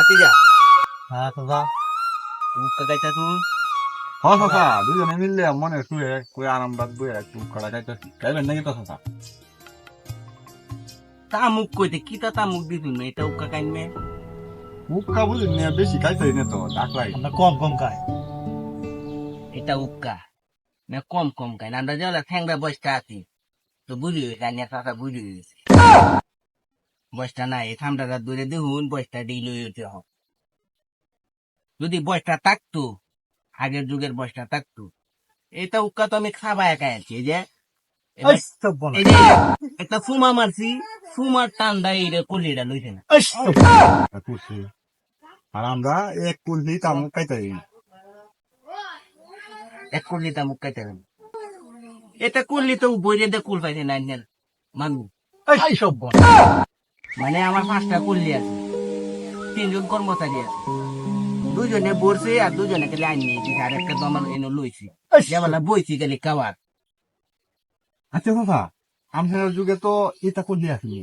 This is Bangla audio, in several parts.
ভাতিজা হ্যাঁ দাদা উক্কা গাইতা তুই হ্যাঁ দাদা দুজনে মিললে মনে শুয়ে কই আরামবাগ বই একটু কড়া খাইতেছি খাইবেন নাকি তো দাদা তামুক কইতে কি তা তামুক দিতুন না এটা উক্কা কাইনমে মুখা বুঝলি না বেশি খাইতেই না তো ডাক লাগে আমরা কম কম খাই এটা উক্কা না কম কম কাইন আমরা যেলা ঠ্যাংরা বসটা আছি তো বুঝি হয়েছে আনিয়া চাচা বুঝি হয়েছে বসটা নাই ঠান্ডাটা দূরে দেখুন বসটা ডিল হইতে হোক যদি বসটা থাকতো আগের যুগের বসটা থাকতো এটা উক্কা তো আমি খাবা একা আছি এই যে এই সব বনা এই যে একটা ফুমা মারছি ফুমার টান্ডা এইটা কলিটা লইছে না এই সব করছি আর আমরা এক কুললি তামুক খাইতেই এক করলি তা মুখ কাইতে হবে এটা করলি তো বইরে দিয়ে কুল পাইছে না নেন মানুষ এই সব বনা মানে আমার 5টা করলি আছে 3জন কর্মচারী আছে দুজনে বসে আর দুজনে খালি আইন নিয়ে দিছে আর একটা তো আমার এনে লইছি যেমন বইছি খালি কাবার আচ্ছা দাদা আমাদের যুগে তো এটা কুললি আসেনি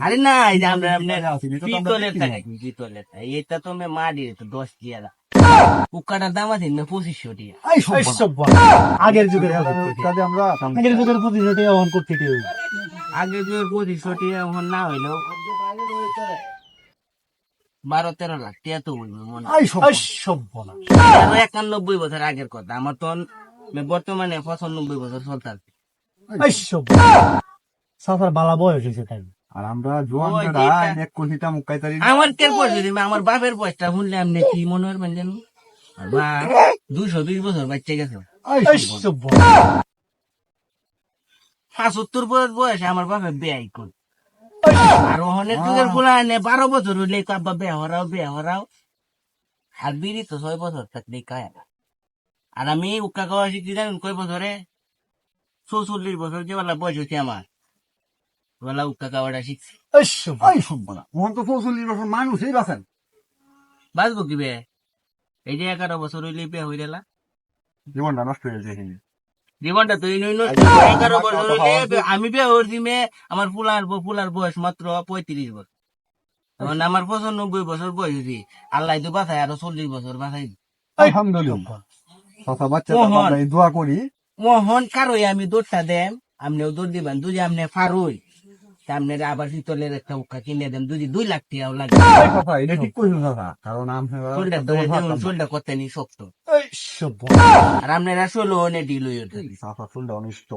আরে না এই যে আমরা আসেনি তো আমরা পিতলের দেখি টাকা পিতলের টাকা এটা তো আমি মারি তো 10 টিয়া উকাটার দাম আছে না 2500 টিয়া এই সব বনা আগের যুগের কাজে আমরা আগের যুগের প্রতিযোগিতা অন করতে কি আগে যে 2500 টিয়া এখন না হইলেও 12-13 লাখ টিয়া তো হইবে মনে হয়। এই সব বনা আরো 91 বছর আগের কথা আমার তখন বর্তমানে 95 বছর চলতেছে এই সব সাফার বালা বয়স হয়েছে তাই আর আমরা জোয়ান ওই যে বেড়া এটা- এক কুললি তামুক খাইতারি আমার কে পয়সা দিবে আমার বাপের পয়সা শুনলে আপনি কি মনে করবেন জানো আর বাপ 220 বছর বাচ্চা গেছে এই সব বনা 75 বছর বয়সে আমার বাপের বিয়াই কর আর ওখানে যুগের ফুলা এনে 12 বছর হইলে কাব্বা বিয়া হরাও আর বিড়ি তো 6 বছর থাকলে খায় না। আর আমি উক্কা খাওয়া শিখছি জানেন কয় বছরে 44 বছর যে বেলা বয়স হচ্ছে আমার বেলা উক্কা খাওয়াটা শিখছি এই সব এই সব বলা ওখান তো 44 বছর মানুষই বাঁচেন বাঁচবো কি বে এই যে 11 বছর হইলে বিয়া হয়ে গেলা জীবনটা নষ্ট হয়ে যায় এখানে। জীবনটা তো 11 বছর হইলে আমি বিয়া করছি মেয়ে আমার ফুলার বয়স মাত্র 35 বছর তখন আমার 95 বছর বয়স হয়েছি আল্লাহ তো বাঁচায় আরো 40 বছর বাঁচাই আলহামদুলিল্লাহ কথা বাচ্চা মোহন। আমরা এই দোয়া করি মোহন কারোই আমি দৌড়টা দেম আপনিও দৌড় দিবেন যদি আপনি ফারুই সামনে আবার পিতলের একটা উক্কা কিনে দেন যদি 2 লাখ টাকাও লাগে এই কথা এটা ঠিক কইছেন দাদা কারণ আমরা চুলটা ধরে যেমন চুলটা করতে নি শক্ত এই সব বনা আর আপনারা 16 ডিল হয়ে চুলটা অনিষ্ট